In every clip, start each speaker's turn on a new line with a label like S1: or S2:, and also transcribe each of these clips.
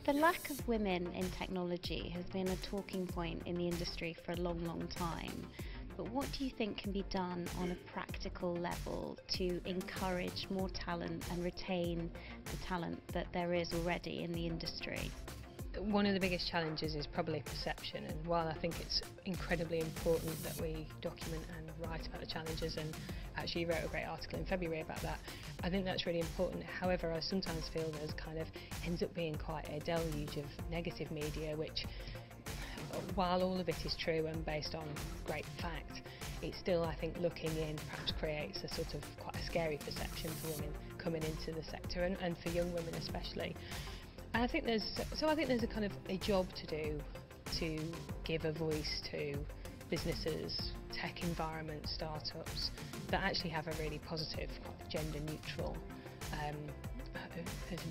S1: The lack of women in technology has been a talking point in the industry for a long, long time. But what do you think can be done on a practical level to encourage more talent and retain the talent that there is already in the industry?
S2: One of the biggest challenges is probably perception, and while I think it's incredibly important that we document and write about the challenges, and actually you wrote a great article in February about that, I think that's really important. However, I sometimes feel there's kind of ends up being quite a deluge of negative media, which, while all of it is true and based on great fact, it still, I think, looking in perhaps creates a sort of quite a scary perception for women coming into the sector, and for young women especially. And I think there's a kind of a job to do to give a voice to businesses, tech environments, startups that actually have a really positive, quite gender neutral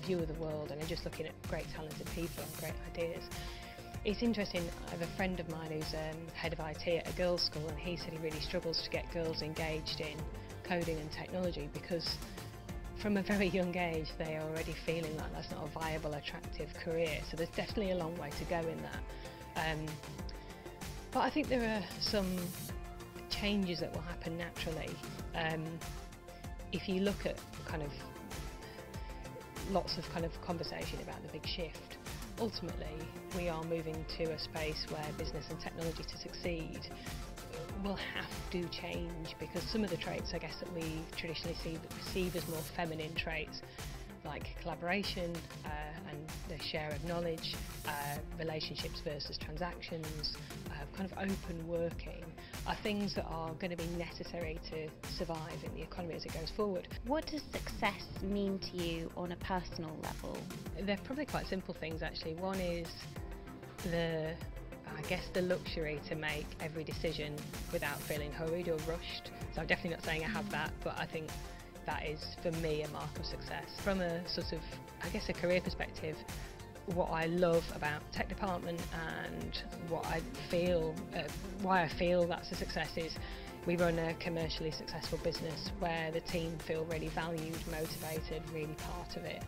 S2: view of the world, and are just looking at great talented people and great ideas. It's interesting, I have a friend of mine who's head of IT at a girls' school, and he said he really struggles to get girls engaged in coding and technology because from a very young age they are already feeling like that's not a viable, attractive career. So there's definitely a long way to go in that. But I think there are some changes that will happen naturally. If you look at kind of lots of kind of conversation about the big shift, ultimately we are moving to a space where business and technology to succeed will have to change, because some of the traits, I guess, that we traditionally perceive as more feminine traits, like collaboration and the share of knowledge, relationships versus transactions, kind of open working, are things that are going to be necessary to survive in the economy as it goes forward.
S1: What does success mean to you on a personal level?
S2: They're probably quite simple things actually. One is the luxury to make every decision without feeling hurried or rushed. So I'm definitely not saying I have that, but I think that is for me a mark of success. From a sort of, I guess, a career perspective, what I love about tech department and what I feel, why I feel that's a success is we run a commercially successful business where the team feel really valued, motivated, really part of it.